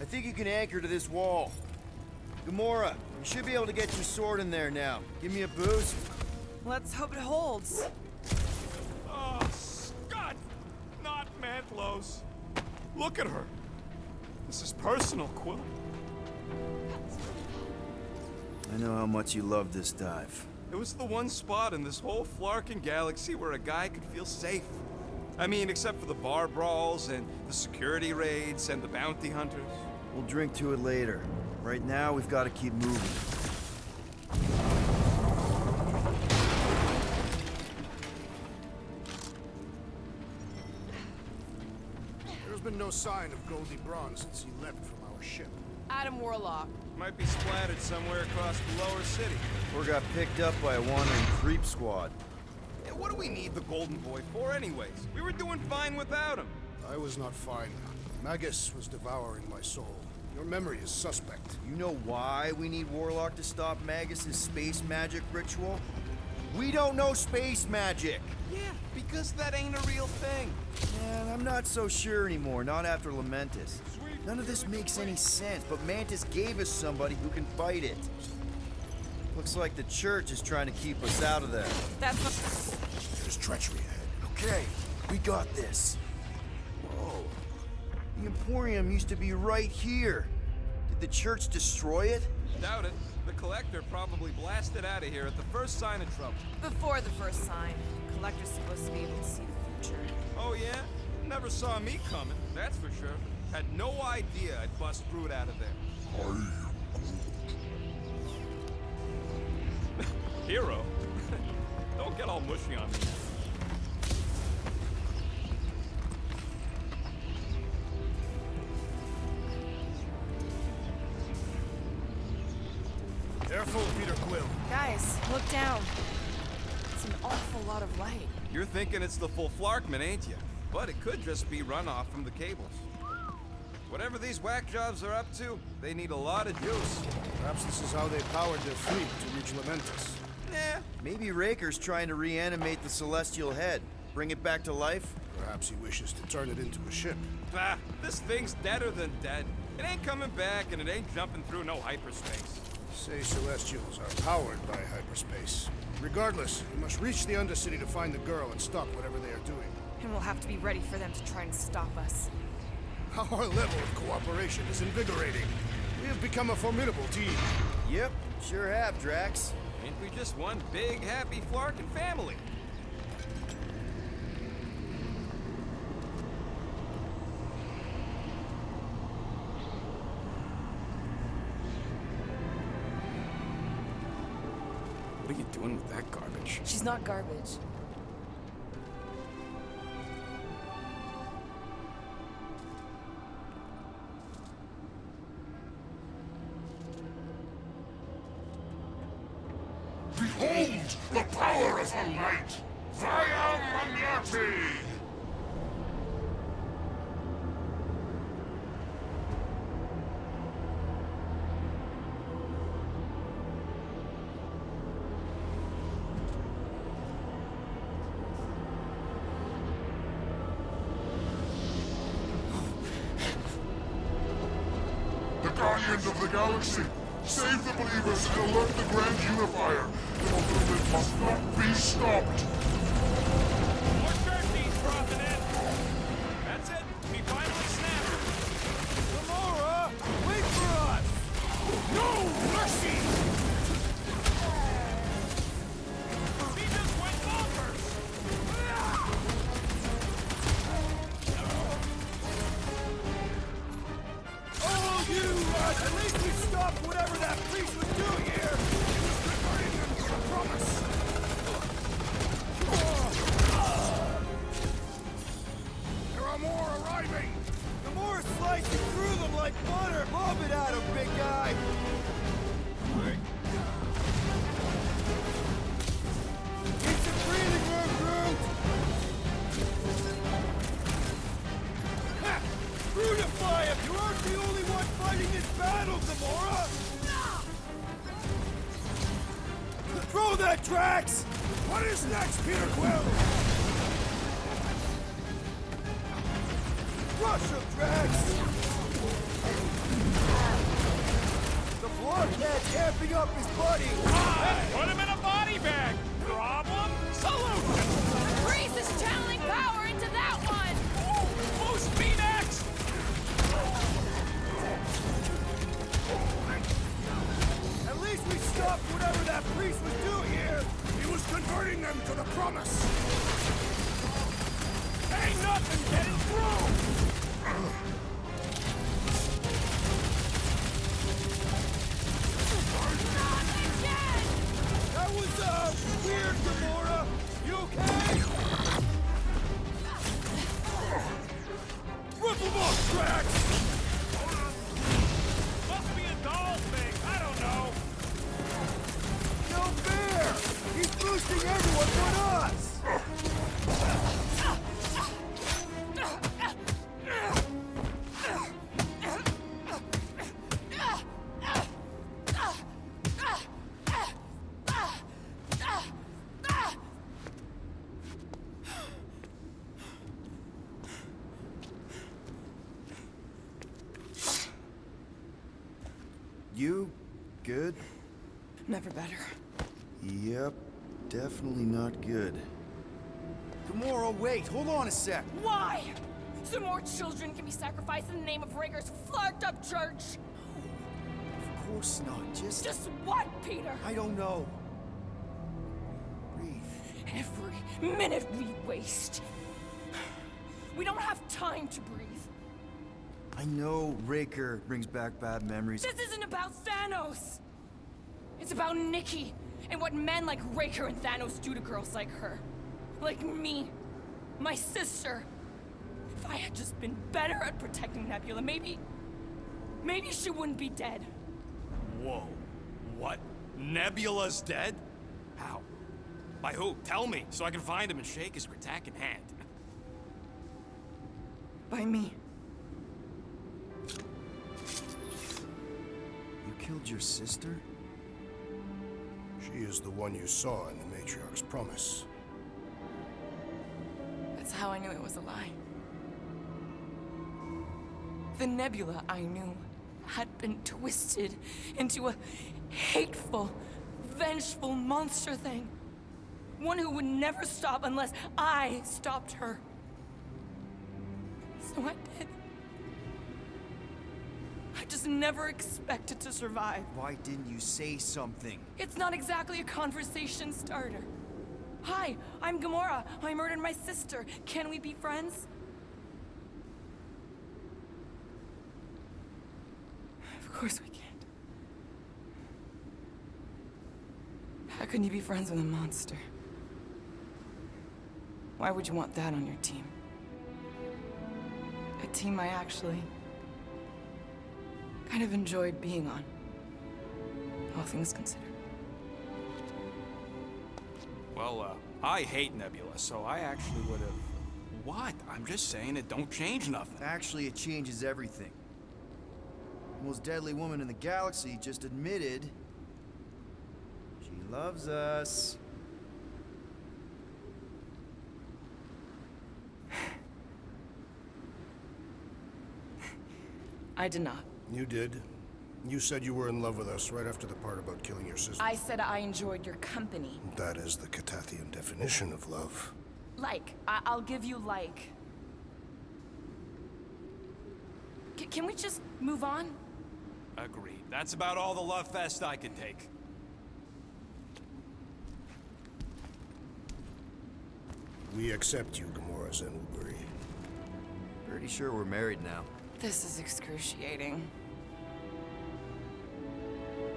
I think you can anchor to this wall. Gamora, you should be able to get your sword in there now. Give me a boost. Let's hope it holds. Oh, Scott! Not Mantlos. Look at her. This is personal, Quill. I know how much you love this dive. It was the one spot in this whole Flarkin galaxy where a guy could feel safe. I mean, except for the bar brawls and the security raids and the bounty hunters. We'll drink to it later. Right now, we've got to keep moving. There's been no sign of Goldie Braun since he left from our ship. Adam Warlock. Might be splattered somewhere across the lower city. Or got picked up by a wandering creep squad. Yeah, what do we need the Golden Boy for anyways? We were doing fine without him. I was not fine. Magus was devouring my soul. Your memory is suspect. You know why we need Warlock to stop Magus's space magic ritual? We don't know space magic! Yeah, because that ain't a real thing. Man, I'm not so sure anymore, not after Lamentus. None of this makes any sense, but Mantis gave us somebody who can fight it. Looks like the church is trying to keep us out of there. That's not... There's treachery ahead. Okay, we got this. Whoa. The Emporium used to be right here. Did the church destroy it? Doubt it. The Collector probably blasted out of here at the first sign of trouble. Before the first sign. Collector's supposed to be able to see the future. Oh yeah? Never saw me coming, that's for sure. Had no idea I'd bust Groot out of there. Hero? Don't get all mushy on me. Careful, Peter Quill. Guys, look down. It's an awful lot of light. You're thinking it's the full Flarkman, ain't you? But it could just be runoff from the cables. Whatever these whack jobs are up to, they need a lot of juice. Perhaps this is how they powered their fleet to reach Lamentus. Nah. Maybe Raker's trying to reanimate the Celestial Head. Bring it back to life? Perhaps he wishes to turn it into a ship. Bah, this thing's deader than dead. It ain't coming back and it ain't jumping through no hyperspace. Say Celestials are powered by hyperspace. Regardless, we must reach the Undercity to find the girl and stop whatever they are doing. And we'll have to be ready for them to try and stop us. Our level of cooperation is invigorating. We have become a formidable team. Yep, sure have, Drax. Ain't we just one big, happy Flarkin family? What are you doing with that garbage? She's not garbage. Behold the power of the light! Via Magnati! The Guardians of the Galaxy! Save the believers and alert the Grand Unifier! The movement must not be stopped! More turkeys dropping in! That's it! We finally snapped! Gamora! Wait for us! No mercy! He just went bonkers! Oh, you! At least we stopped whatever that priest was doing here! Promise! There are more arriving! Gamora's slicing through them like butter! Lob it at him, big guy! Get some breathing room, Groot! Ha! Brutify him! You aren't the only one fighting this battle, Gamora! Throw that, Drax! What is next, Peter Quill? Rush him, Drax! Marquette's amping up his buddy! Put him in a body bag! Problem? Solution! Grease is channeling power into that one! Boost me next! At least we stopped whatever that priest was doing here! He was converting them to the promise. Ain't nothing getting through! That was, weird, Gamora! You okay? Rip him off, Drax! Must be a doll thing, I don't know. No fair! He's boosting everyone but us! You good? Never better. Yep, definitely not good. Gamora, wait, hold on a sec. Why? So more children can be sacrificed in the name of Rager's flarked up church? Of course not, Just what, Peter? I don't know. Breathe. Every minute we waste. We don't have time to breathe. I know Raker brings back bad memories. This isn't about Thanos. It's about Nikki and what men like Raker and Thanos do to girls like her. Like me. My sister. If I had just been better at protecting Nebula, maybe she wouldn't be dead. Whoa. What? Nebula's dead? How? By who? Tell me, so I can find him and shake his Kratak in hand. By me. You killed your sister? She is the one you saw in the Matriarch's promise. That's how I knew it was a lie. The Nebula I knew had been twisted into a hateful, vengeful monster thing. One who would never stop unless I stopped her. So I did. I just never expected to survive. Why didn't you say something? It's not exactly a conversation starter. Hi, I'm Gamora. I murdered my sister. Can we be friends? Of course we can't. How can you be friends with a monster? Why would you want that on your team? A team I actually kind of enjoyed being on, all things considered. Well, I hate Nebula, so I actually would have... What? I'm just saying it don't change nothing. Actually, it changes everything. The most deadly woman in the galaxy just admitted she loves us. I did not. You did. You said you were in love with us right after the part about killing your sister. I said I enjoyed your company. That is the Catathian definition of love. Like. I'll give you like. Can we just move on? Agreed. That's about all the love fest I could take. We accept you, Gamora Zenuburi. Pretty sure we're married now. This is excruciating.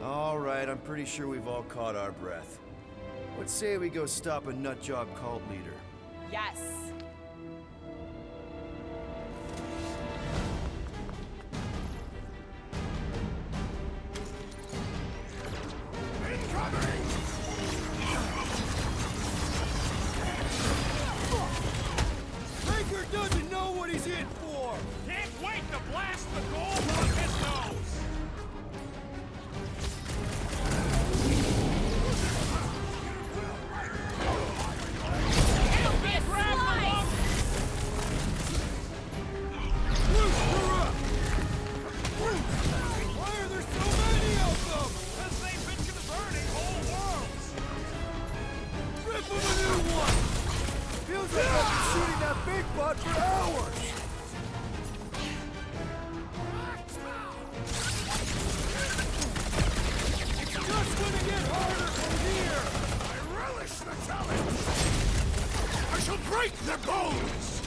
All right, I'm pretty sure we've all caught our breath. Let's say we go stop a nutjob cult leader. Yes. Raker doesn't know what he's in for! Can't wait to blast the gold on his nose! It'll be a slice! Why are there so many of them? shooting that big butt for hours! It's just gonna get harder from here! I relish the challenge! I shall break their bones!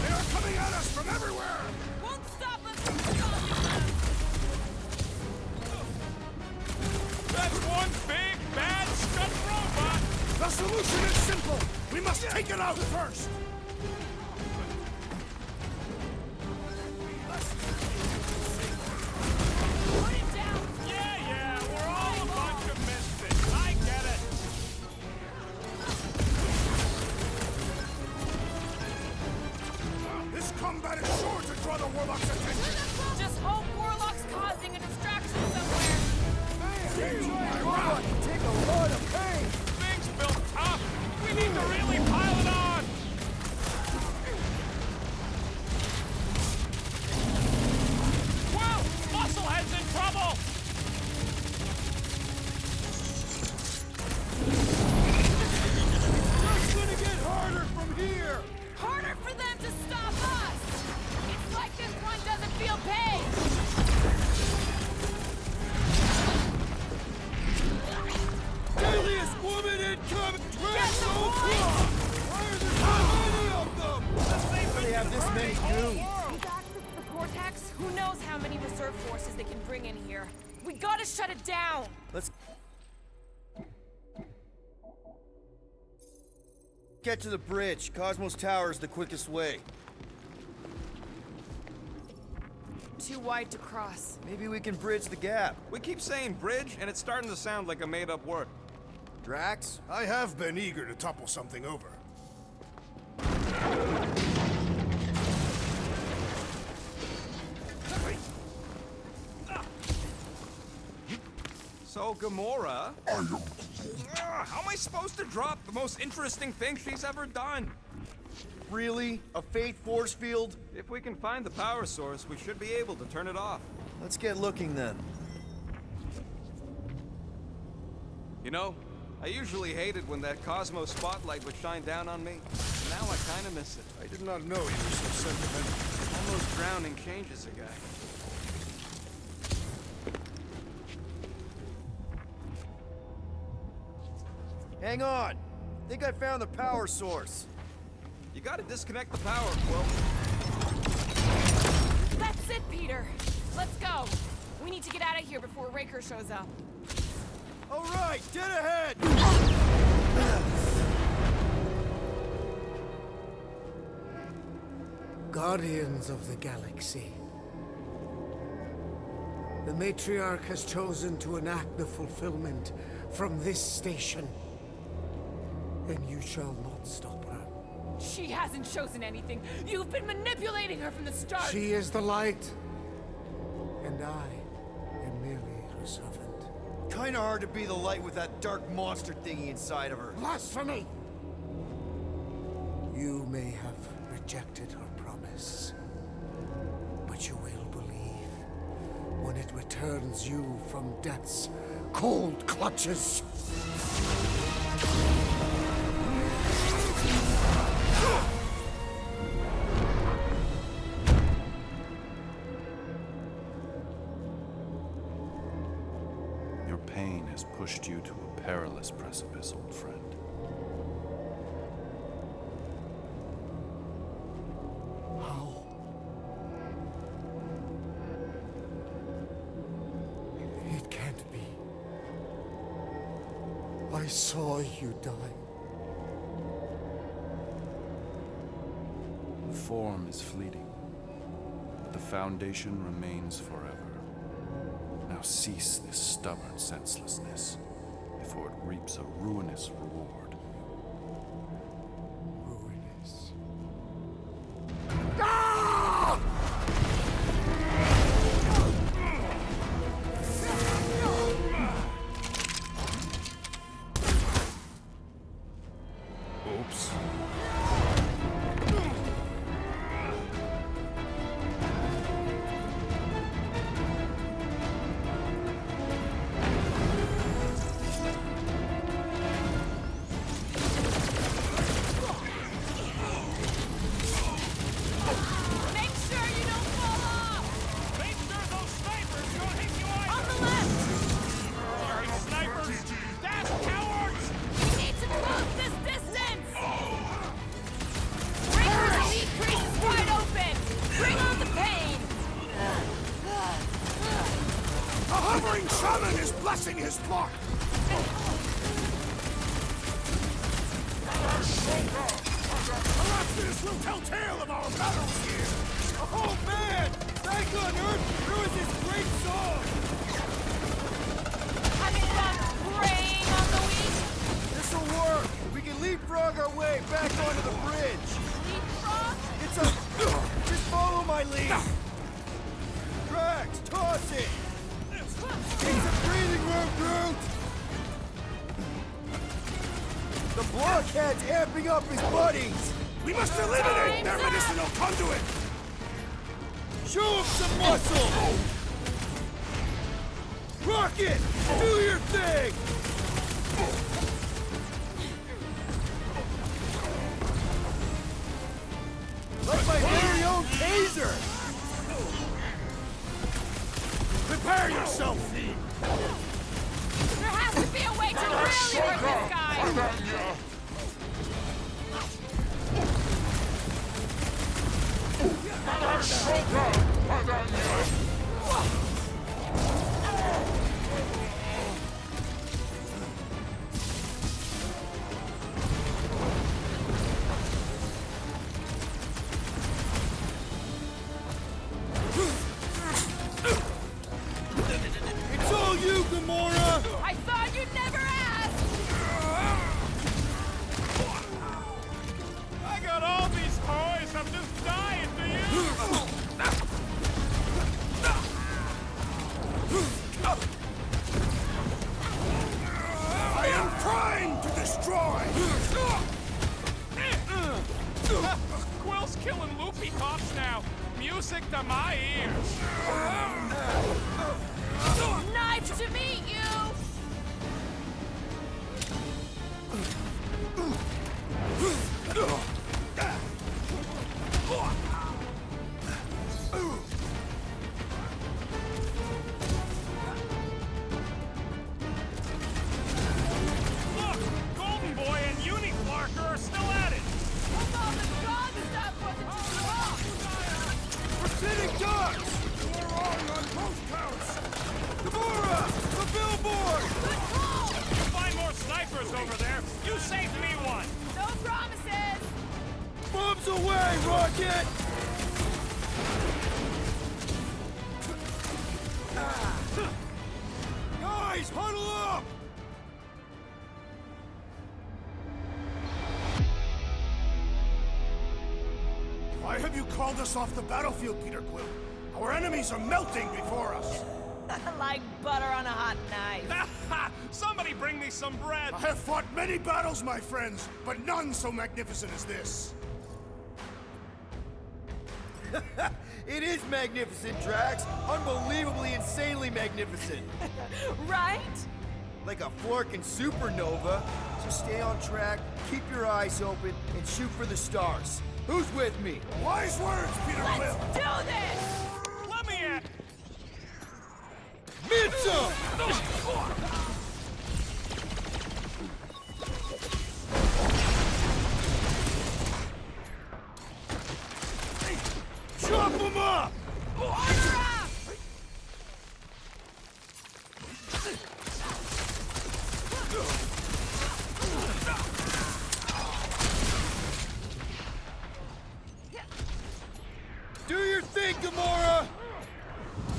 They are coming at us from everywhere! Won't stop us from stopping them! That's one big, bad, stuck robot! The solution is simple! We must take it out first! Put it down! Yeah, we're all a bunch of misfits. I get it. This combat is sure to draw the Warlock's attention! Just hope Warlock's causing a distraction somewhere. Robot can take a lot of pain! Things built tough. We need to really pile it on. Whoa! Musclehead's in trouble. It's gonna get harder from here! Harder for them to stop us! It's like this one doesn't feel pain! Deadliest woman incoming! Get the point! Why are there so many of them? They have this many goons. With access to the Cortex, who knows how many reserve forces they can bring in here. We gotta shut it down! Let's get to the bridge. Cosmos Tower is the quickest way. Too wide to cross. Maybe we can bridge the gap. We keep saying bridge, and it's starting to sound like a made-up word. Drax? I have been eager to topple something over. So, Gamora... how am I supposed to drop the most interesting thing she's ever done? Really? A faith force field? If we can find the power source, we should be able to turn it off. Let's get looking then. You know, I usually hated when that Cosmo spotlight would shine down on me. Now I kind of miss it. I did not know you were so sentimental. Almost drowning changes a guy. Hang on! Think I found the power source. You gotta disconnect the power, Quill. That's it, Peter. Let's go. We need to get out of here before Raker shows up. All right, dead ahead! Guardians of the Galaxy. The Matriarch has chosen to enact the fulfillment from this station. And you shall not stop her. She hasn't chosen anything. You've been manipulating her from the start. She is the light. And I am merely her servant. Kinda hard to be the light with that dark monster thingy inside of her. Blasphemy! You may have rejected her promise, but you will believe when it returns you from death's cold clutches. Your pain has pushed you to a perilous precipice, old friend. How? It can't be. I saw you die. Form is fleeting, but the foundation remains forever. Now cease this stubborn senselessness before it reaps a ruinous reward. Ruinous. Oops. blessing his plot! Perhaps this will tell tale of our battles here! Oh man! Thank on Earth! There was this great song! I mean, I'm preying on the weak. This'll work! We can leapfrog our way back onto the bridge! Leapfrog? It's a... Just follow my lead! Drax, toss it! Need some breathing room, Groot! The blockhead's amping up his buddies! We must eliminate their medicinal conduit! Show him some muscle! Rocket! Do your thing! Like my very own taser! Prepare yourself! There has to be a way to really hurt this guy. It's all you, Gamora! I thought you'd never ask. I got all these toys. I'm just dying to use. I am trying to destroy! Quill's killing loopy cops now. Music to my ears. Knife to meet you. Look, Golden Boy and Uniflarker are still at it. All the god stuff wasn't just wrong. We're sitting ducks! You're wrong on both counts! Gamora! The billboard! Good call. You find more snipers over there. You saved me one. No promises. Bombs away, Rocket! Guys, huddle up! Why have you called us off the battlefield, Peter Quill? Our enemies are melting before us! Like butter on a hot knife. Somebody bring me some bread. I have fought many battles, my friends, but none so magnificent as this. It is magnificent, Drax. Unbelievably, insanely magnificent. Right? Like a Flarkin supernova. So stay on track, keep your eyes open, and shoot for the stars. Who's with me? Wise words, Peter Let's Quill! do this. Let me at. Mitchell! Chop him up! Order up. Do your thing, Gamora!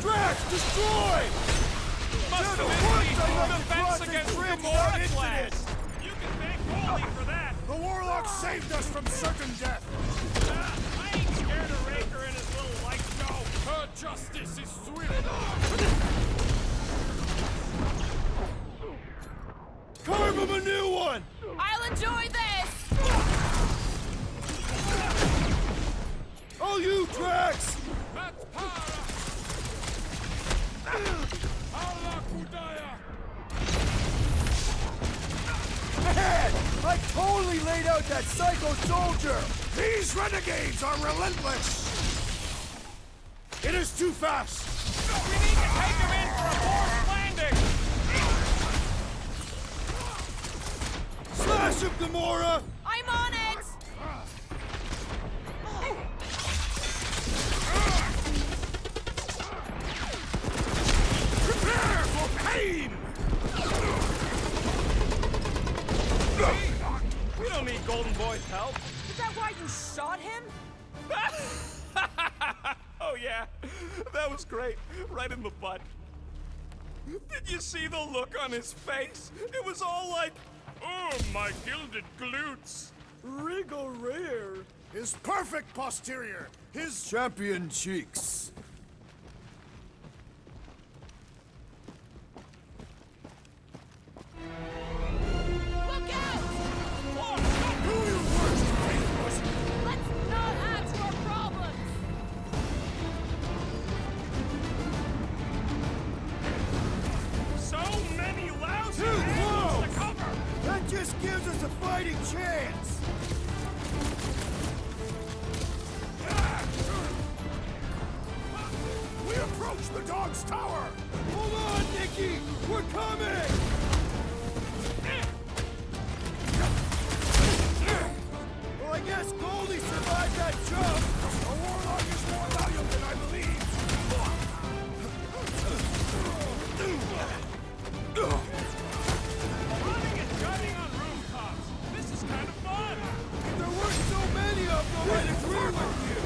Drax, destroy! Must Never have once been I the left the defense Cross's against bridge Gamora without class. incident. You can thank Wally for that. The Warlock saved us from certain death! I ain't scared of Raker and his little light show. Her justice is swift. Carve him a new one! I'll enjoy this. Oh, you, Drax! Man! I totally laid out that psycho soldier! These renegades are relentless! It is too fast! We need to take him in for a forced landing. Slash him, Gamora! I'm on it. Prepare for pain! droid help. Is that why you shot him? Oh yeah, that was great. Right in the butt. Did you see the look on his face? It was all like, oh, my gilded glutes. Regal rear. His perfect posterior. His Champion cheeks. Look out! do your worst, Raiders. Let's not add to our problems! So many lousy Too angles close! to cover. That just gives us a fighting chance. We approach the dog's tower. Hold on, Nikki! We're coming! Well, I guess Goldie survived that jump. A warlock is more valuable than I believe. Running and gunning on rooftops. This is kind of fun. If there weren't so many of them, I'd agree with you.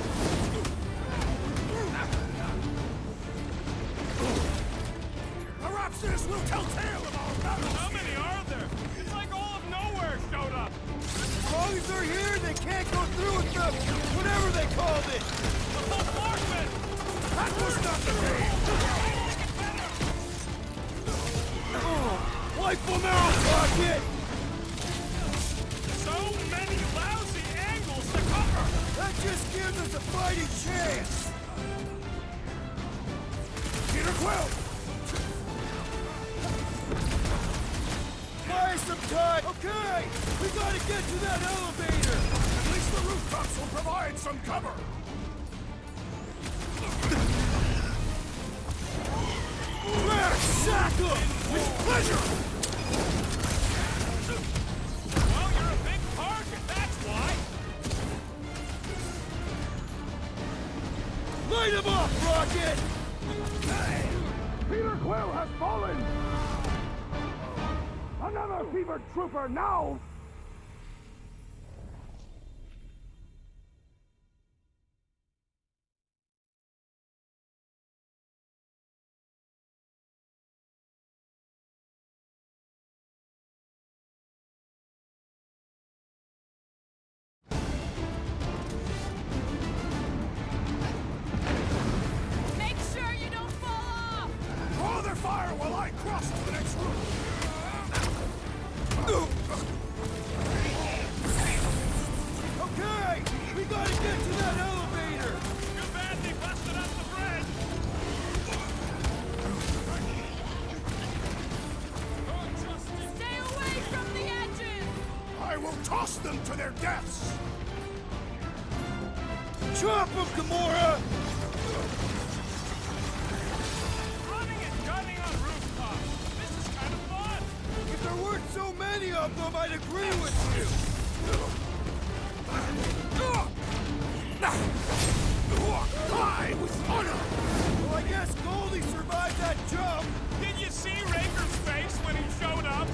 Perhaps this will tell tale of our battle. How many are there? It's like all of Knowhere showed up. As long as they're here, they can't go through with the whatever they called it. The whole Markman. That was not the game. Wipe them out, Rocket! So many lousy angles to cover. That just gives us a fighting chance. Peter Quill. Buy some time. Okay, we gotta get to that elevator. At least the rooftops will provide some cover. Sack 'em! With pleasure. Well, you're a big target, that's why. Light him up, Rocket! Peter Quill has fallen. Another fevered trooper now. Make sure you don't fall off! Draw their fire while I cross to the next room. Okay, we gotta get to that elevator. Too bad they busted up the bridge. Stay away from the edges! I will toss them to their deaths. Chop him, Gamora! Running and gunning on rooftops. This is kind of fun. If there weren't so many of them, I'd agree with you. Die with honor. Well, I guess Goldie survived that jump. Did you see Raker's face when he showed up?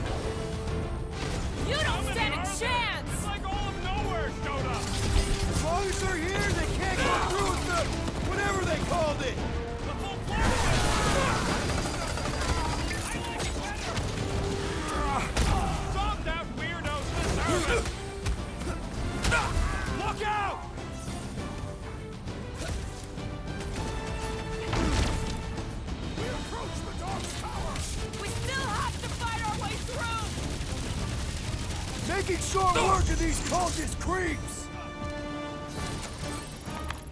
You How don't many stand a are there? chance! It's like all of Knowhere showed up. As long as they're here, they can't go through with the whatever they called it. The whole Markman. I like it better. Some that weirdos deserve it. Look out! We approach the dog's tower. We still have to fight our way through! Making short work of these cultist creeps.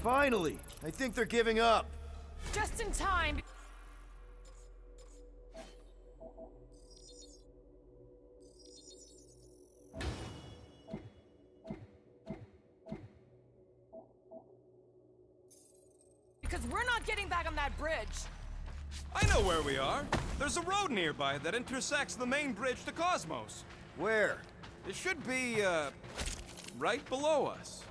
Finally, I think they're giving up. Just in time. Because we're not getting back on that bridge. I know where we are. There's a road nearby that intersects the main bridge to Cosmos. Where? It should be, right below us.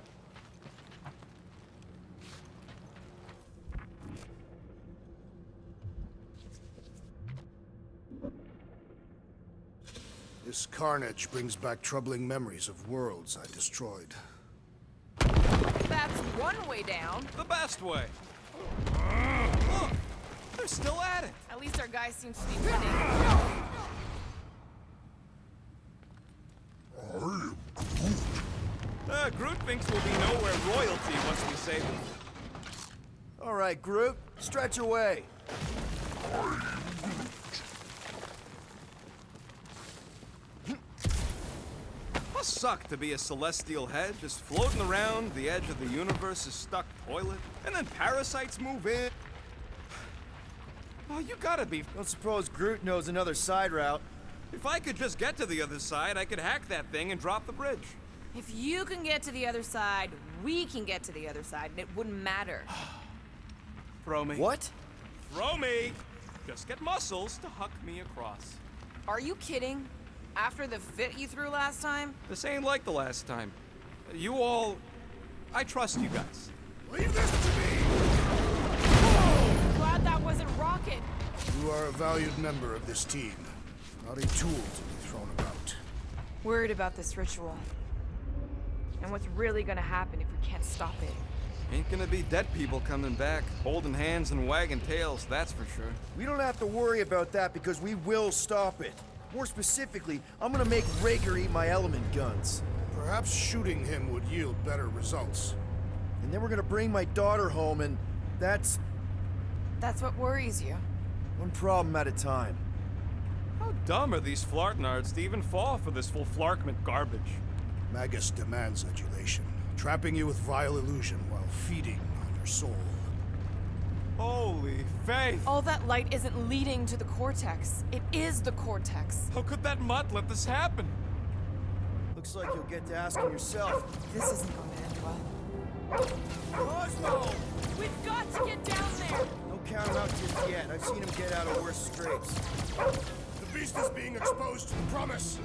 This carnage brings back troubling memories of worlds I destroyed. That's one way down. The best way. Look, they're still at it. At least our guy seems to be winning. Groot thinks we'll be Knowhere royalty once we save him. All right, Groot, stretch away. Must suck to be a celestial head, just floating around the edge of the universe's stuck toilet, and then parasites move in. Oh, you gotta be. Don't suppose Groot knows another side route. If I could just get to the other side, I could hack that thing and drop the bridge. If you can get to the other side, we can get to the other side, and it wouldn't matter. Throw me. What? Throw me! Just get muscles to huck me across. Are you kidding? After the fit you threw last time? This ain't like the last time. You all... I trust you guys. Leave this to me! Glad that wasn't Rocket. You are a valued member of this team, not a tool to be thrown about. Worried about this ritual. And what's really gonna happen if we can't stop it. Ain't gonna be dead people coming back, holding hands and wagging tails, that's for sure. We don't have to worry about that because we will stop it. More specifically, I'm gonna make Raker eat my element guns. Perhaps shooting him would yield better results. And then we're gonna bring my daughter home, and that's That's what worries you. one problem at a time. How dumb are these flartnards to even fall for this full flarkment garbage? Magus demands adulation, trapping you with vile illusion while feeding on your soul. Holy faith! All that light isn't leading to the cortex. It is the cortex. How could that mutt let this happen? Looks like you'll get to asking yourself. This isn't going to end well. Cosmo! We've got to get down there! Don't count him out just yet. I've seen him get out of worse scrapes. The beast is being exposed to the promise.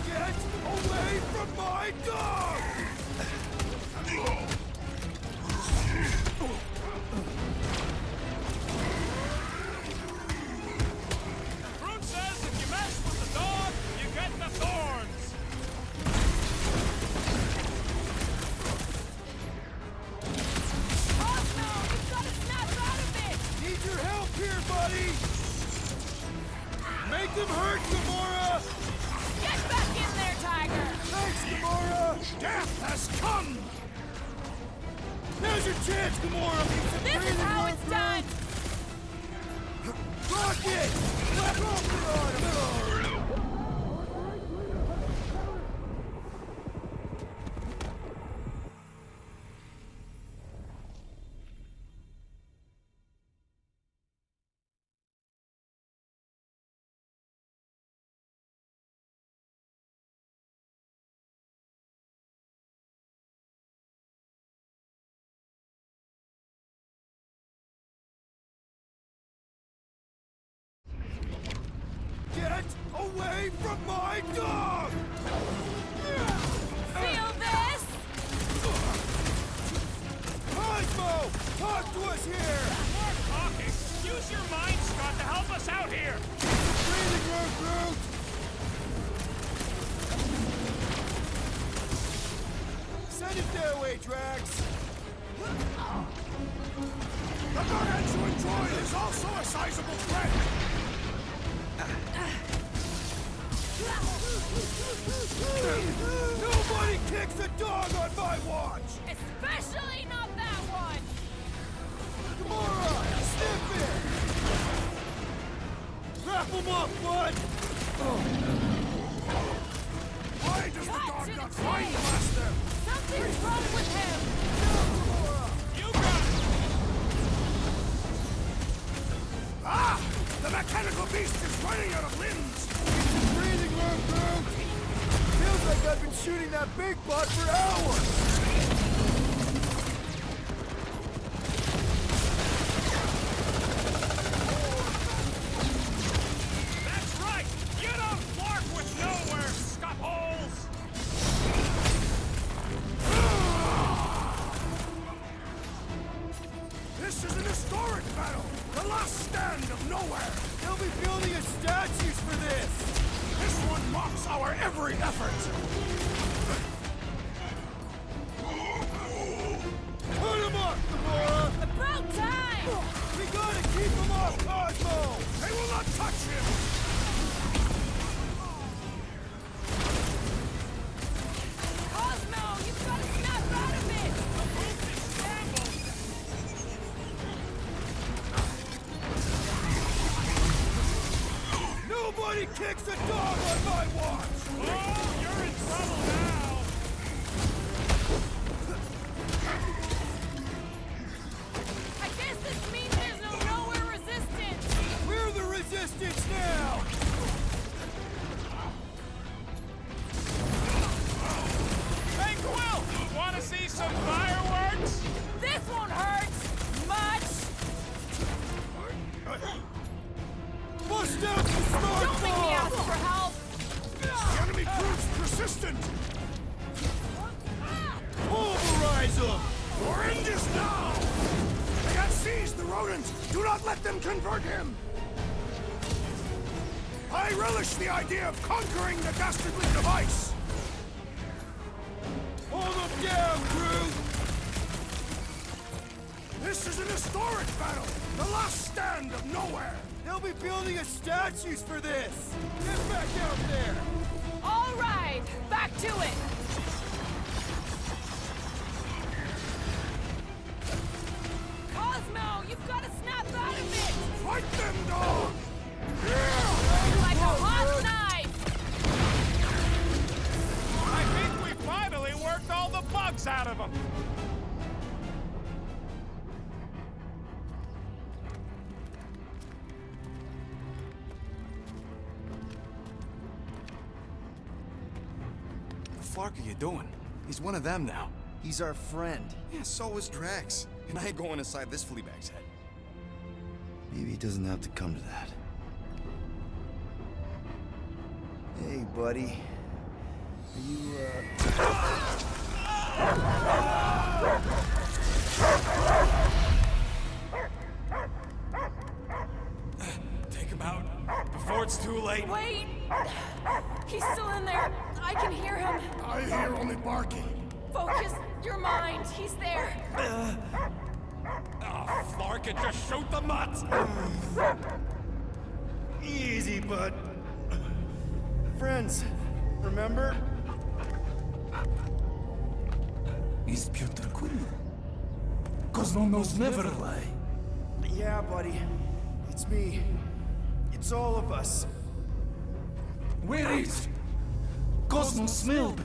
Get away from my dog! Groot says if you mess with the dog, you get the thorns. Oh no! We've got to snap out of it! Need your help here, buddy! Make them hurt, Gamora! Get back in there, Tiger! Thanks, Gamora! Death has come! Now's your chance, Gamora! This is how it's done! Rocket! Let off on him! Get away from my dog! Feel this? Cosmo! Talk to us here! More talking. Use your mind, Scott, to help us out here. Breathing room, Groot! Send it their way, Drax! The gargantuan droid is also a sizable threat! Nobody kicks a dog on my watch! Especially not that one! Gamora! Sniff it! Wrap him up, bud! Why does the Cut dog to not the find chase. the master? Something's wrong with him! You got it. Ah! The mechanical beast is running out of limbs! Breathing room, Groot! Feels like I've been shooting that big butt for hours! That's right. You don't flark with Knowhere, scup-holes. This is an historic battle! The last stand of Knowhere! They'll be building us statues for this! kicks a dog on my watch! Oh, you're in trouble now! I guess this means there's no Knowhere resistance! We're the resistance now! Hey, Quill! Wanna see some fireworks? This won't hurt much! Bust out the smart Don't make me ask for help! The enemy proves persistent! Pulverize them! We're in this now! They have seized the rodent! Do not let them convert him! I relish the idea of conquering the dastardly device! Hold them down, crew! This is an historic battle! The last stand of Knowhere! They'll be building us statues for this! Get back out there! All right, back to it! Cosmo, you've got to snap out of it! Fight them, dog! Like a hot knife! I think we finally worked all the bugs out of them. The fuck are you doing? He's one of them now. He's our friend. Yeah, so was Drax. And I ain't going inside this flea bag's head. Maybe it doesn't have to come to that. Hey, buddy. Are you, Take him out before it's too late. Wait! He's still in there. I can hear him. I hear only barking. Focus your mind. He's there. Oh, Flarkin, just shoot the mutt! Easy, bud. Friends, remember? Is Peter Quill? Cosmo knows never lie. Yeah, buddy. It's me. It's all of us. Where is Cosmo smelled?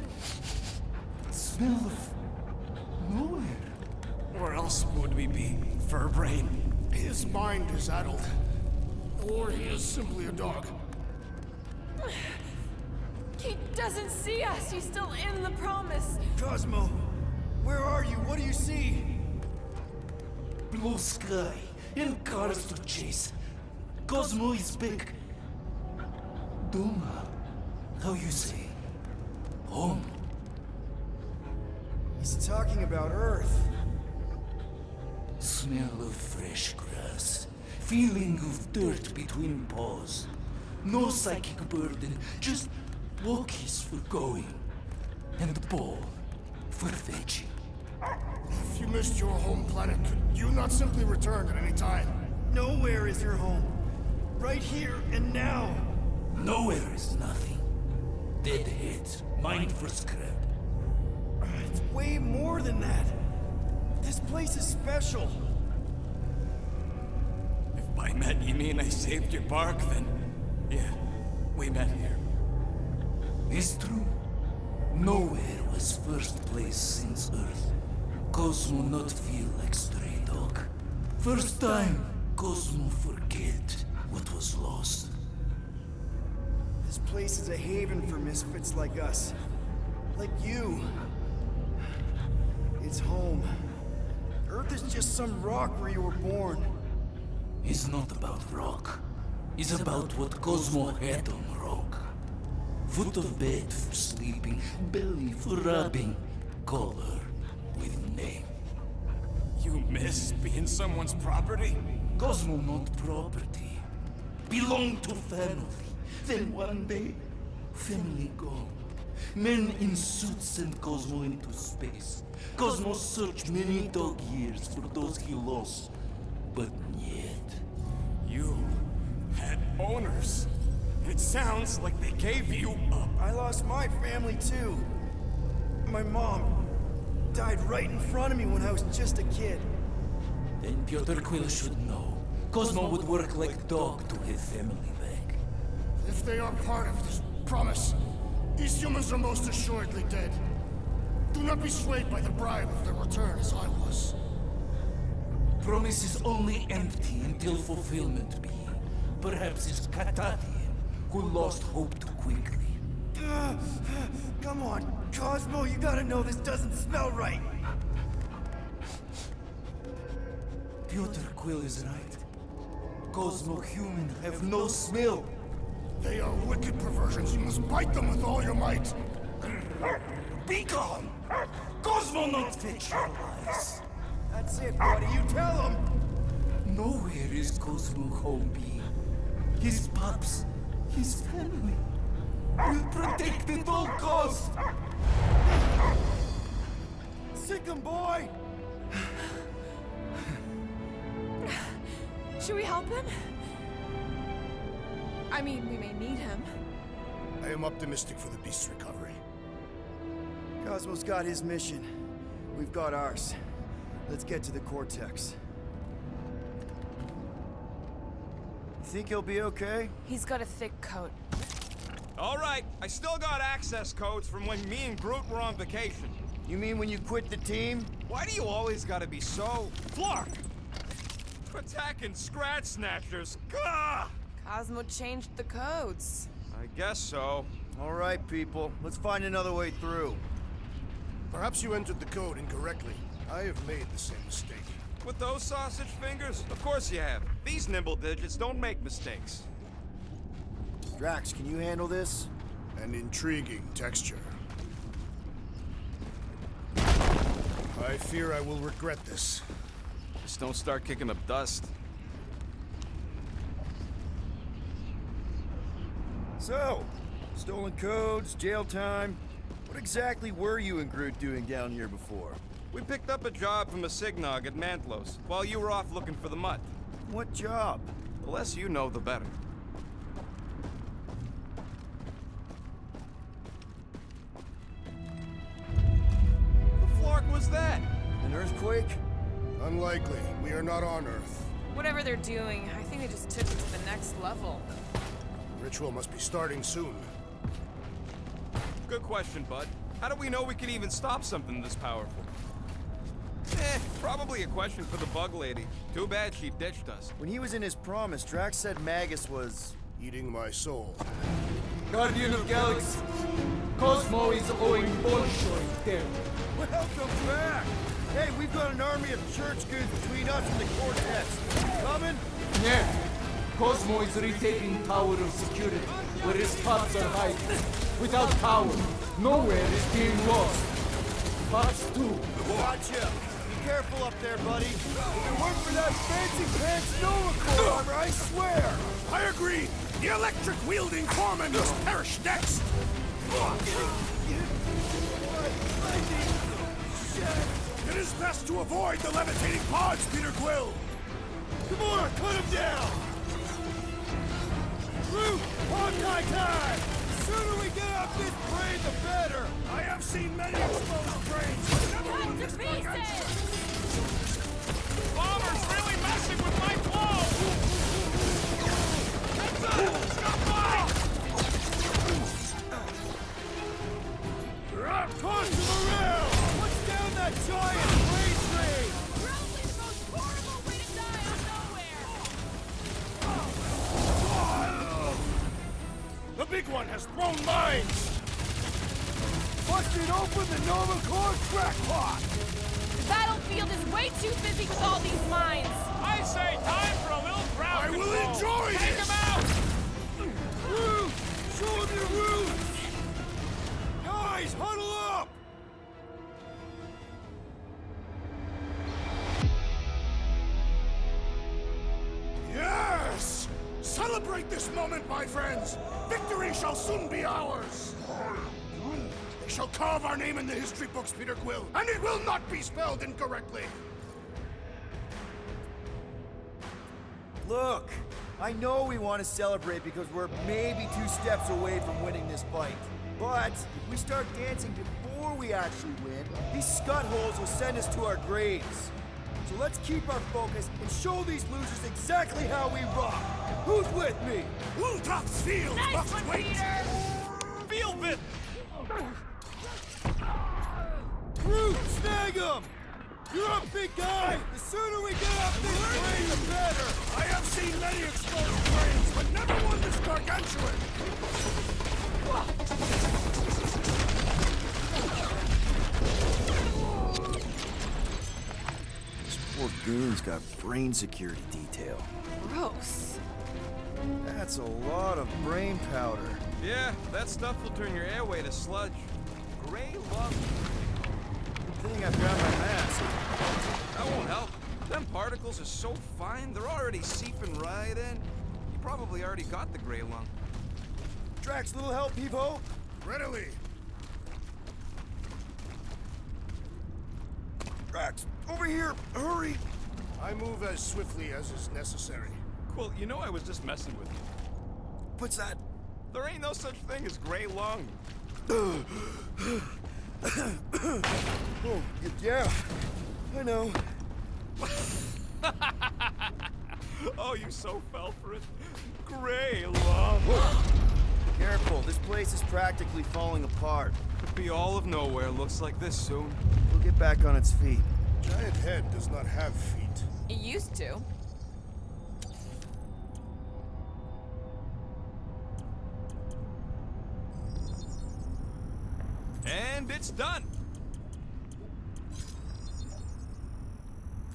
Smell of nowhere. Where else would we be, Furbrain? His mind is addled. Or he is simply a dog. He doesn't see us. He's still in the promise. Cosmo, where are you? What do you see? Blue sky and cars to chase. Cosmo is back. Doma, how you say? Home. He's talking about Earth. Smell of fresh grass. Feeling of dirt between paws. No psychic burden, just walkies for going. And ball for fetching. If you missed your home planet, could you not simply return at any time? Nowhere is your home. Right here and now. Nowhere is nothing. Dead heads, mind for scrap. It's way more than that. This place is special. If by met you mean I saved your bark, then yeah, we met here. It's true. Nowhere was first place since Earth. Cosmo not feel like stray dog. First time, Cosmo forget what was lost. This place is a haven for misfits like us. Like you. It's home. Earth is just some rock where you were born. It's not about rock. It's about what Cosmo had on rock. Foot of bed for sleeping, belly for rubbing, color with name. You miss being someone's property? Cosmo not property. Belong to family. Then one day, family gone. Men in suits send Cosmo into space. Cosmo searched many dog years for those he lost. But yet... You had owners. It sounds like they gave you up. I lost my family too. My mom died right in front of me when I was just a kid. Then Peter Quill should know. Cosmo would work like dog to have family back. If they are part of this promise, these humans are most assuredly dead. Do not be swayed by the bribe of their return as I was. Promise is only empty until fulfillment be. Perhaps it's Katadian who lost hope too quickly. Come on, Cosmo, you gotta know this doesn't smell right. Piotr Quill is right. Cosmo human have no smell. They are wicked perversions. You must bite them with all your might. Be gone! Cosmo not fetch your lies. That's it, buddy, you tell him. Nowhere is Cosmo home be. His pups, his family, will protect at all cost. Sick him, boy! Should we help him? I mean, we may need him. I am optimistic for the beast's recovery. Cosmo's got his mission. We've got ours. Let's get to the Cortex. You think he'll be okay? He's got a thick coat. All right, I still got access codes from when me and Groot were on vacation. You mean when you quit the team? Why do you always gotta be so... Flark! Attacking Scratch Snatchers. Gah! Cosmo changed the codes. I guess so. All right, people. Let's find another way through. Perhaps you entered the code incorrectly. I have made the same mistake. With those sausage fingers? Of course you have. These nimble digits don't make mistakes. Drax, can you handle this? An intriguing texture. I fear I will regret this. Just don't start kicking up dust. So, stolen codes, jail time. What exactly were you and Groot doing down here before? We picked up a job from a Signog at Mantlos, while you were off looking for the mutt. What job? The less you know, the better. The Flark was that? An earthquake? Unlikely. We are not on Earth. Whatever they're doing, I think they just took it to the next level. Ritual must be starting soon. Good question, bud. How do we know we can even stop something this powerful? Probably a question for the bug lady. Too bad she ditched us. When he was in his promise, Drax said Magus was... Eating my soul. Guardian of Galaxy, Cosmo is owing Bolshoi there. Welcome back! Hey, we've got an army of church goods between us and the Cortex. Coming? Yeah, Cosmo is retaking Tower of Security, where his pops are hiding. Without power, Knowhere is being lost. Pops too. Gotcha! Be careful up there, buddy. If it weren't for that fancy pants Nova Corps armor, I swear! I agree! The electric-wielding foreman must perish next! It is best to avoid the levitating pods, Peter Quill! Come on, cut him down! Groot, Hawkeye time! The sooner we get off this plane, the better! I have seen many exposed brains, but never one this gargantuan! Bomber's really messing with my flow! Heads up! Stop by! Toss him around! What's down that giant plane train? Probably the most horrible way to die on Nowhere! The big one has thrown mines! Busted open the Nova Corps crackpot! The battlefield is way too busy with all these mines! I say time for a little crowd I will control. enjoy Take this! him out! Groot! Show him your roots! Guys, huddle up! Yes! Celebrate this moment, my friends! Victory shall soon be ours! They shall carve our name in the history books, Peter Quill, and it will not be spelled incorrectly! Look, I know we want to celebrate because we're maybe 2 steps away from winning this fight. But if we start dancing before we actually win, these scut holes will send us to our graves. So let's keep our focus and show these losers exactly how we rock. Who's with me? Ultra's field Nice must one, wait! Peter! Feel it! Groot, snag him! You're a big guy! The sooner we get off this train, the better! I have seen many exploded trains, but never one this gargantuan! This poor goon's got brain security detail. Gross. That's a lot of brain powder. Yeah, that stuff will turn your airway to sludge. Gray lung. Good thing I've got my mask. That won't help. Them particles are so fine, they're already seeping right in. You probably already got the gray lung. Drax, little help, Peepo? Readily! Drax, over here! Hurry! I move as swiftly as is necessary. Cool, you know I was just messing with you. What's that? There ain't no such thing as gray lung. Oh, yeah. I know. Oh, you so fell for it. Gray lung. Careful, this place is practically falling apart. Could be all of Knowhere looks like this soon. We'll get back on its feet. Giant head does not have feet. It used to. And it's done.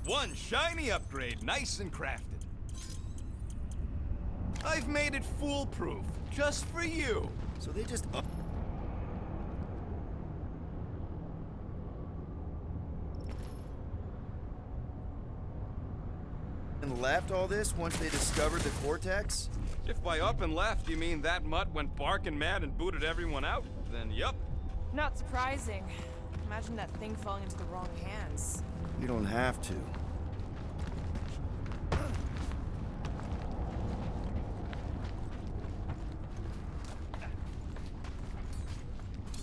One shiny upgrade, nice and crafted. I've made it foolproof, just for you. So they just up. And left all this once they discovered the Cortex? If by up and left you mean that mutt went barking mad and booted everyone out, then yup. Not surprising. Imagine that thing falling into the wrong hands. You don't have to.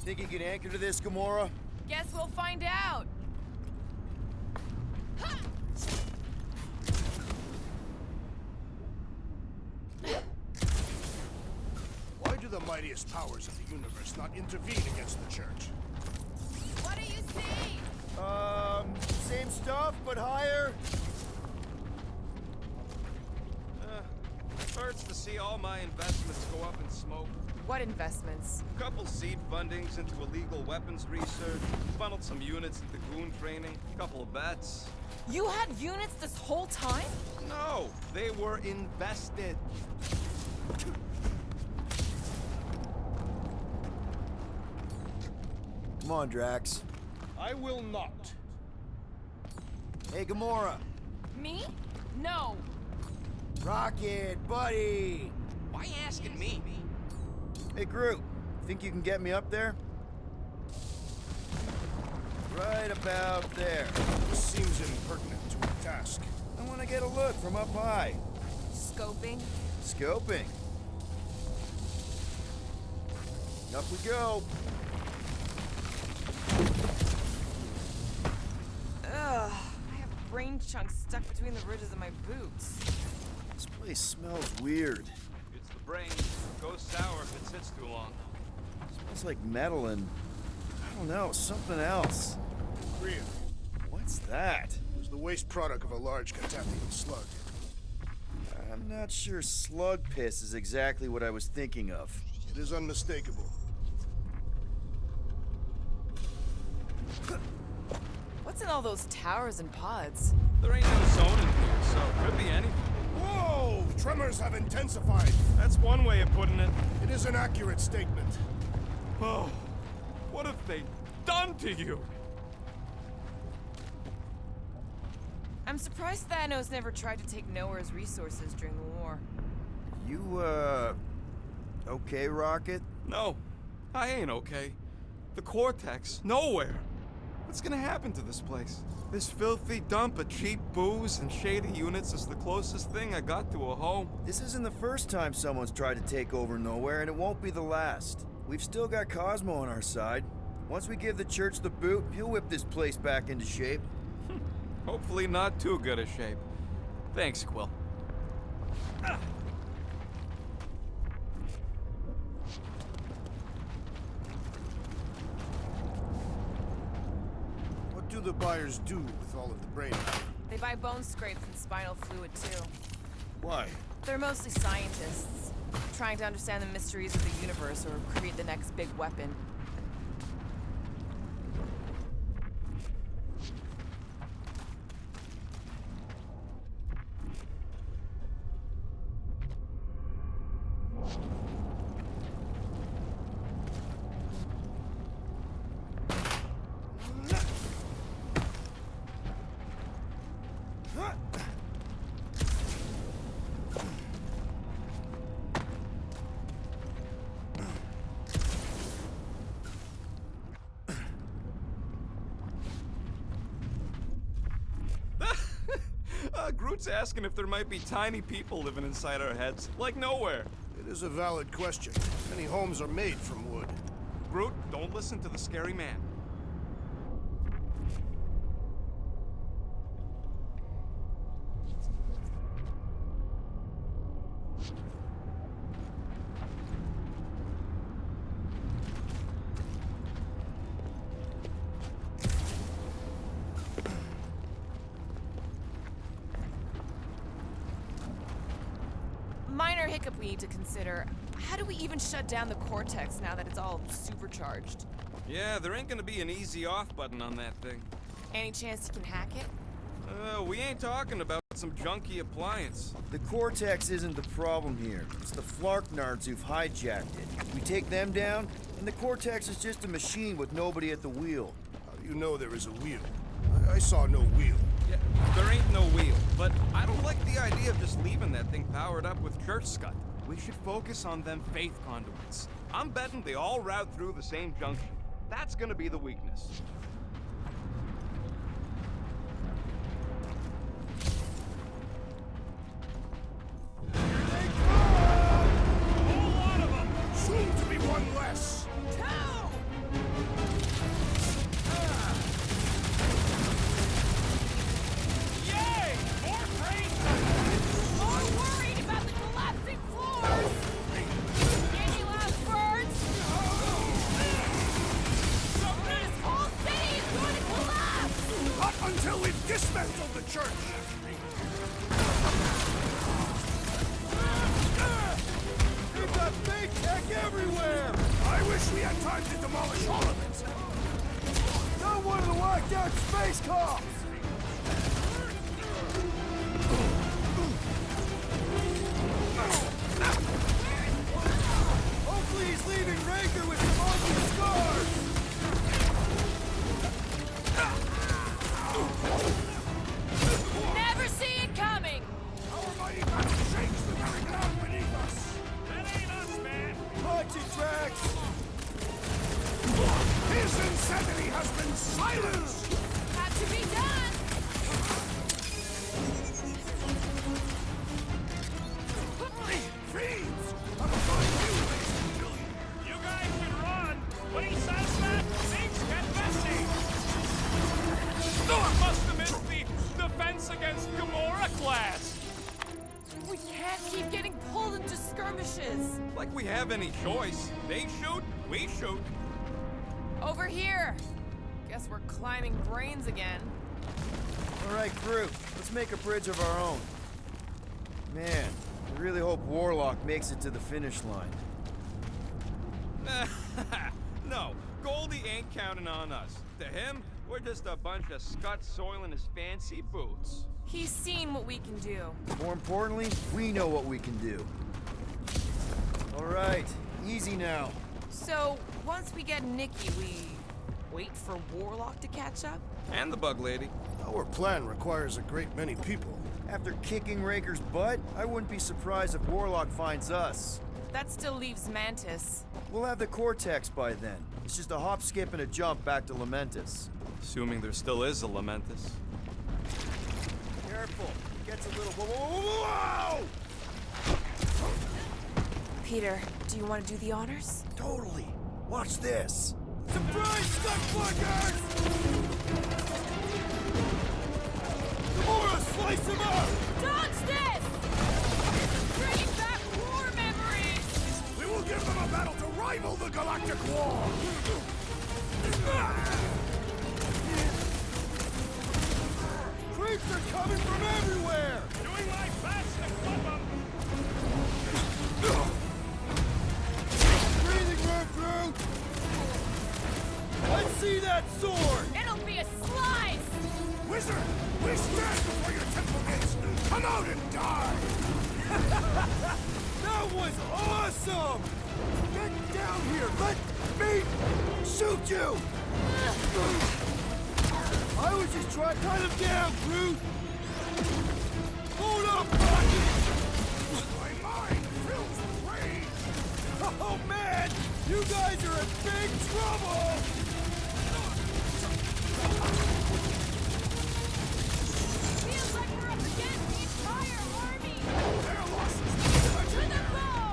Think you can anchor to this, Gamora? Guess we'll find out. Why do the mightiest powers of the universe not intervene against the Church? What do you see? Same stuff, but higher. Hurts to see all my investments go up in smoke. What investments? Couple seed fundings into illegal weapons research, funneled some units into goon training, couple of bets. You had units this whole time? No, they were invested. Come on, Drax. I will not. Hey, Gamora. Me? No. Rocket, buddy. Why you asking me? Hey, Groot. Think you can get me up there? Right about there. This seems impertinent to a task. I want to get a look from up high. Scoping? Scoping. Up we go. Ugh. I have brain chunks stuck between the ridges of my boots. This place smells weird. It's the brain. Goes sour if it sits too long. Smells like metal and, I don't know, something else. Korea What's that? was the waste product of a large Cataphian slug. I'm not sure slug piss is exactly what I was thinking of. It is unmistakable. What's in all those towers and pods? There ain't no zone in here, so it could be anything. Whoa! Tremors have intensified. That's one way of putting it. It is an accurate statement. Oh, what have they done to you? I'm surprised Thanos never tried to take Knowhere's resources during the war. You, okay, Rocket? No, I ain't okay. The Cortex, Knowhere. What's gonna happen to this place? This filthy dump of cheap booze and shady units is the closest thing I got to a home. This isn't the first time someone's tried to take over Knowhere, and it won't be the last. We've still got Cosmo on our side. Once we give the Church the boot, he'll whip this place back into shape. Hopefully not too good a shape. Thanks, Quill. What do the buyers do with all of the brain matter? They buy bone scrapes and spinal fluid, too. Why? They're mostly scientists, trying to understand the mysteries of the universe or create the next big weapon. Groot's asking if there might be tiny people living inside our heads, like Knowhere. It is a valid question. Many homes are made from wood. Groot, don't listen to the scary man. Minor hiccup we need to consider. How do we even shut down the cortex now that it's all supercharged? Yeah, there ain't gonna be an easy off button on that thing. Any chance you can hack it? We ain't talking about some junky appliance. The Cortex isn't the problem here. It's the Flarknards who've hijacked it. We take them down, and the Cortex is just a machine with nobody at the wheel. How do you know there is a wheel? I saw no wheel. Yeah, there ain't no wheel, but I don't like the idea of just leaving that thing powered up with church scud. We should focus on them faith conduits. I'm betting they all route through the same junction. That's gonna be the weakness. Whole lot of them! Soon to be one less! Yay! More trains! More worried about the collapsing floors! Any last words? This whole city is going to collapse! Not until we've dismantled the church! We've got fake tech everywhere! I wish we had time to demolish all of it! Not one of the locked down space cops! Hopefully he's leaving Raker with some ugly scars! Never see it coming! Our mighty battle shakes the very ground beneath us! That ain't us, man! Punching tracks! His insanity has been silenced! Had to be done! Fiends! I'm afraid you may kill you! You guys can run! When he says that, things get messy! Oh, I must have missed the Defense Against Gamora class! We can't keep getting pulled into skirmishes! Like we have any choice. They shoot, we shoot. Over here! Guess we're climbing brains again. All right, crew, let's make a bridge of our own. Man, I really hope Warlock makes it to the finish line. No, Goldie ain't counting on us. To him, we're just a bunch of scut soiling his fancy boots. He's seen what we can do. More importantly, we know what we can do. All right, easy now. So, once we get Nikki, we wait for Warlock to catch up? And the bug lady. Our plan requires a great many people. After kicking Raker's butt, I wouldn't be surprised if Warlock finds us. That still leaves Mantis. We'll have the Cortex by then. It's just a hop, skip, and a jump back to Lamentus. Assuming there still is a Lamentus. Careful, it gets a little whoa! Peter, do you want to do the honors? Totally. Watch this. Surprise, stunt fuckers! sword! It'll be a slice! Wizard, we stand before your temple gates. Come out and die! That was awesome! Get down here! Let me shoot you! I was just trying to cut him down, Groot! Hold up, Rocket! My mind fills with rage! Oh, man! You guys are in big trouble! Feels like we're up against the entire army! Their losses To the bow!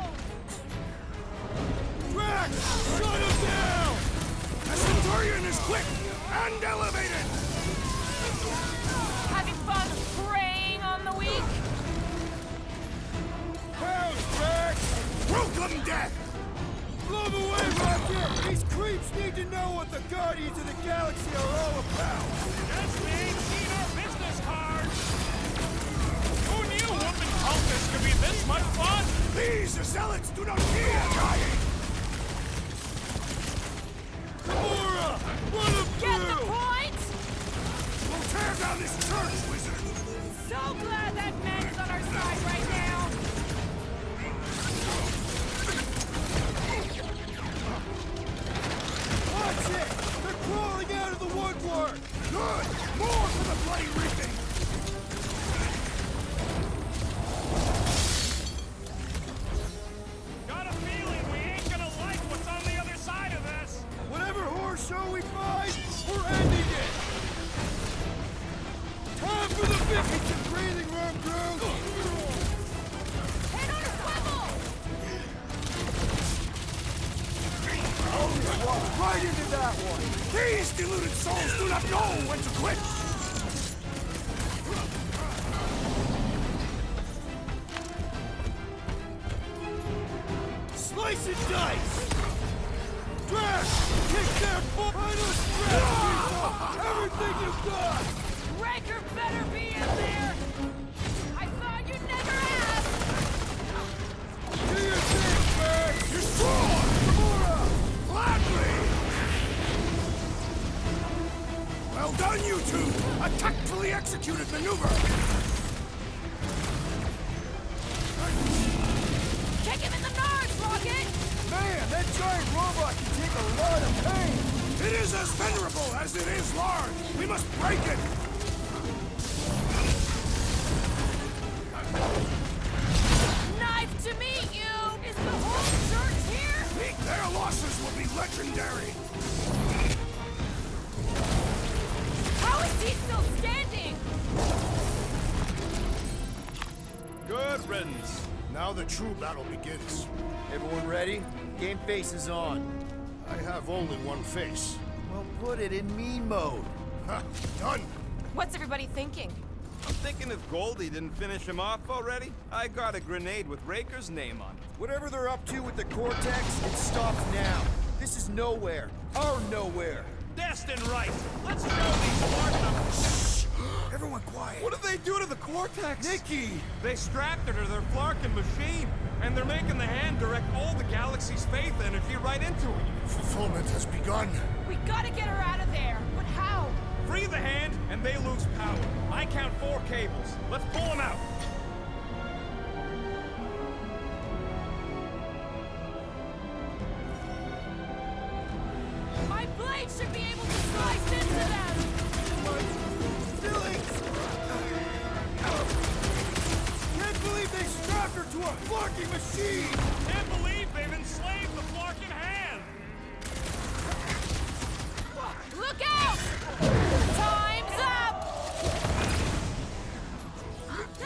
Drax! Shut him down! The Centurion is quick and elevated! Having fun preying on the weak? Pounds, Drax! Welcome death! Blow them away, Rocket! These creeps need to know what the Guardians of the Galaxy are all about! Just we ain't seen our business cards. Who knew whooping cultists could be this much fun? These zealots do not fear dying! Gamora! Run him Get the through! point? We'll tear down this church, wizard! So glad that man is on our side right now! Watch it! They're crawling out of the woodwork! Good! More for the bloody reaping! Got a feeling we ain't gonna like what's on the other side of this. Whatever horse show we find, we're ending it! Time for the biscuits and breathing room, Groot! Head on a swivel! Walk right into that one! These deluded souls do not know when to quit! Slice and dice! Drax! Kick their final strategy! Everything you've got! Raker better be in there! I thought you'd never ask! Do your thing, Drax! You're strong! Gamora! Gladly! Well done, you two! A tactfully executed maneuver! Kick him in the nards, Rocket! Man, that giant robot can take a lot of pain! It is as venerable as it is large! We must break it! Nice to meet you! Is the whole church here? Their losses will be legendary! How is he still standing? Good riddance. Now the true battle begins. Everyone ready? Game face is on. I have only one face. Well, put it in mean mode. Ha! Done! What's everybody thinking? I'm thinking if Goldie didn't finish him off already, I got a grenade with Raker's name on it. Whatever they're up to with the Cortex, it stops now. This is Knowhere. Our Knowhere. Destined right. Let's show these Martians. Everyone quiet. What did they do to the Cortex? Nikki! They strapped her to their Flarkin machine, and they're making the hand direct all the galaxy's faith energy right into it. Fulfillment has begun. We gotta get her out of there. But how? Free the hand, and they lose power. I count 4 cables. Let's pull them out. My blade should be able to slice into them! Feelings! Can't believe they strapped her to a fucking machine! Can't believe they've enslaved the Flarkin hand. Look out! Time's up!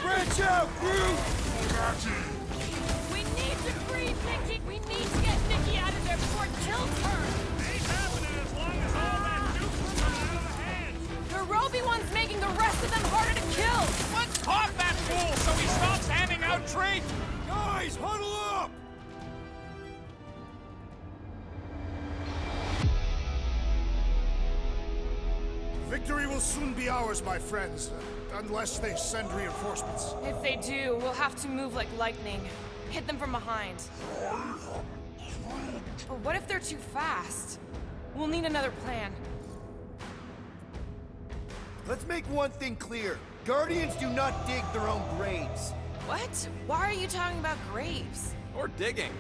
Branch out, Groot! We need to free Nikki! We need to get Nikki out of there before it kills her! Ain't happening as long as all that juice is coming out of the hand. The Roby one's making the rest of them harder to kill! Let's talk that fool so he stops handing out treats. Guys, huddle up! Victory will soon be ours, my friends, unless they send reinforcements. If they do, we'll have to move like lightning. Hit them from behind. But what if they're too fast? We'll need another plan. Let's make one thing clear. Guardians do not dig their own graves. What? Why are you talking about graves? Or digging.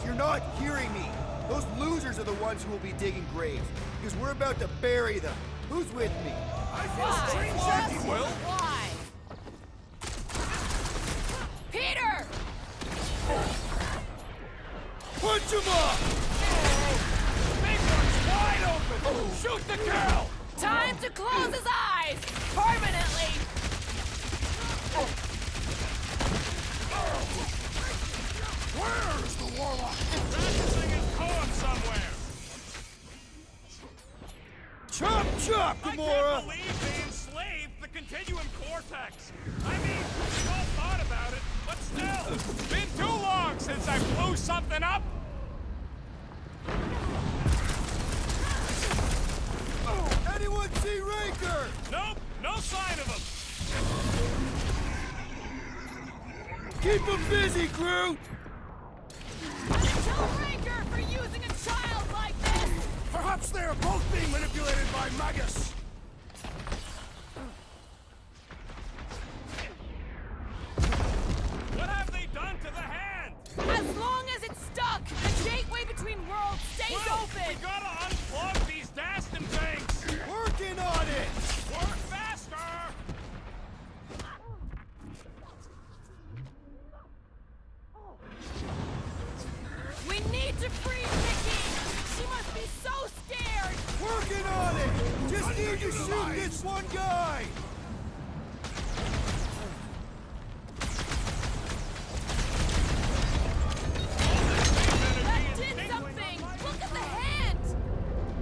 You're not hearing me. Those losers are the ones who will be digging graves, because we're about to bury them. Who's with me? I feel Why? strange What? empty. Will? Why? Peter! Punch him up! Big one's wide open! Shoot the girl! Time to close his eyes! Permanently! Where is the warlock? Practicing his poem somewhere! Chop, chop, I Gamora! can't believe they enslaved the Continuum Cortex! I mean, we've all thought about it, but still, it's been too long since I blew something up! Anyone see Raker? Nope, no sign of him! Keep him busy, Groot! Kill Raker for using a child like this! Perhaps they are both being manipulated by Magus. What have they done to the hand? As long as it's stuck, the gateway between worlds stays Will, open! we gotta unplug these Dastin things! Working on it! Work faster! We need to free Nikki! She must be so scared! Working on it! Just need to shoot this one guy! That did something! Look at the hand!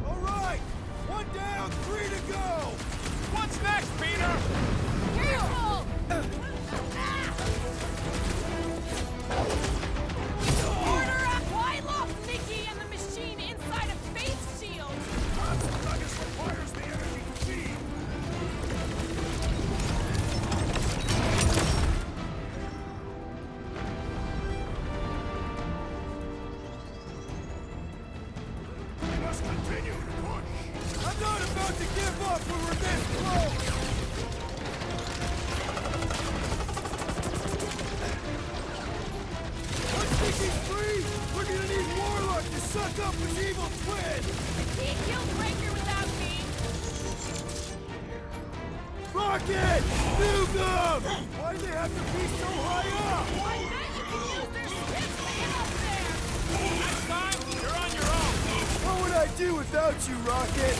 All right! One down, 3 to go! What's next, Peter? Careful! Order up! Why lock Nikki and the machine inside a face shield? Perhaps Magus requires the energy to feed. We must continue to push. I'm not about to give up when we're this close! Once Nikki's free, we're gonna need Warlock to suck up his evil twin! He killed Raker without me! Rocket! Nuke them! Why'd they have to be so high up? I bet you can use their stiffs to get up there! Next time, you're on your own! What would I do without you, Rocket?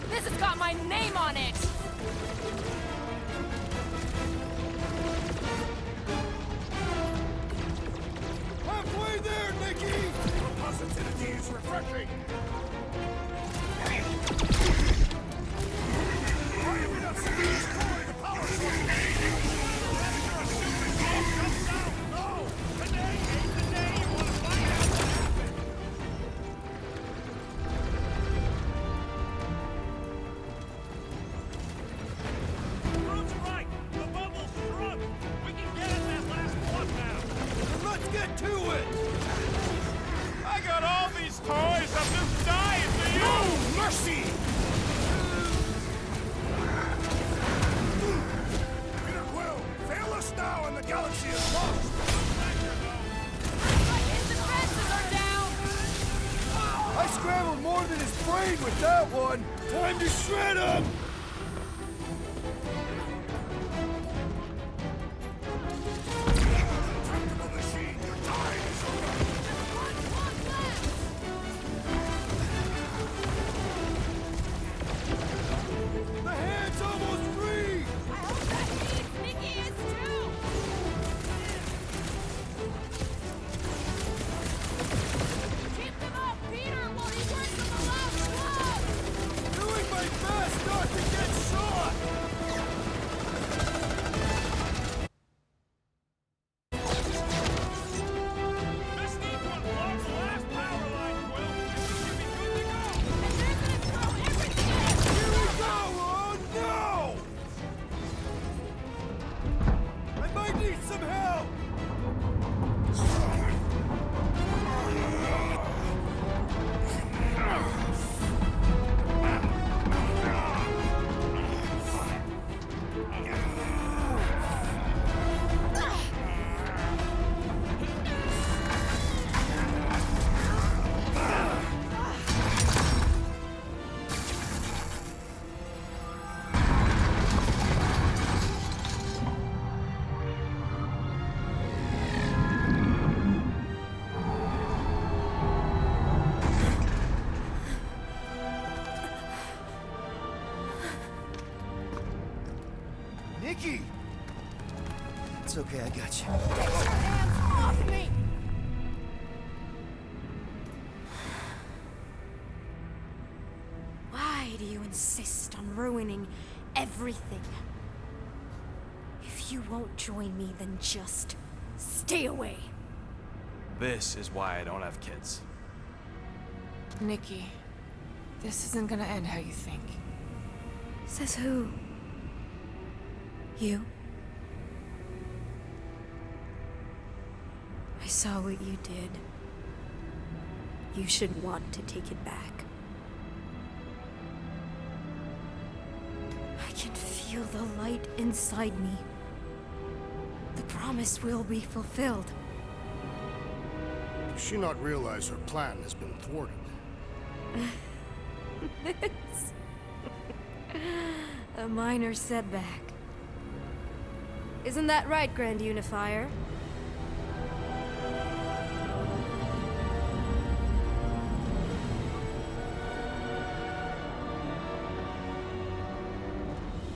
This has got my name on it! Halfway there, Nikki! Your positivity is refreshing. Why have we not seen you destroy the power source? No! Today ain't the day you want to find out what happened! Groot's right! The bubble's shrunk! We can get at that last one now! Then let's get to it! I got all these toys! I'm just dying for you! No mercy! Peter Quill, fail us now and the galaxy is lost! But his defenses are down! I scrambled more than his brain with that one! Time to shred him! Tactical machine, your time is over! One left! The hand's almost free! I hope that means Nikki is too! Keep them up, Peter, while he works on the last glove! Doing my best not to Nikki! It's okay, I got you. Get your hands off me! Why do you insist on ruining everything? If you won't join me, then just stay away. This is why I don't have kids. Nikki, this isn't gonna end how you think. Says who? You? I saw what you did. You should want to take it back. I can feel the light inside me. The promise will be fulfilled. Does she not realize her plan has been thwarted? This... a minor setback. Isn't that right, Grand Unifier?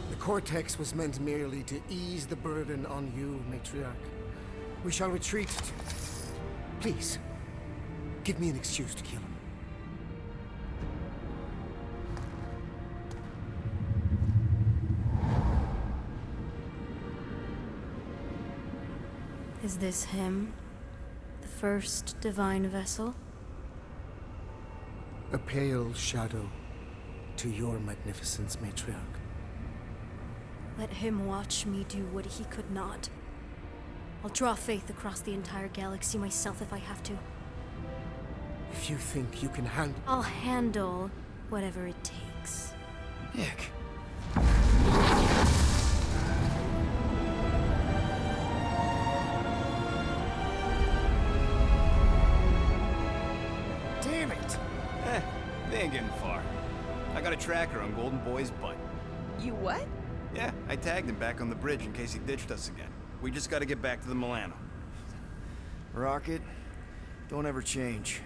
The Cortex was meant merely to ease the burden on you, Matriarch. We shall retreat. Please, give me an excuse to kill him. Is this him? The first divine vessel? A pale shadow to your magnificence, Matriarch. Let him watch me do what he could not. I'll draw faith across the entire galaxy myself if I have to. If you think you can handle... I'll handle whatever it takes. Nick. Damn it! They ain't getting far. I got a tracker on Golden Boy's butt. You what? Yeah, I tagged him back on the bridge in case he ditched us again. We just gotta get back to the Milano. Rocket, don't ever change.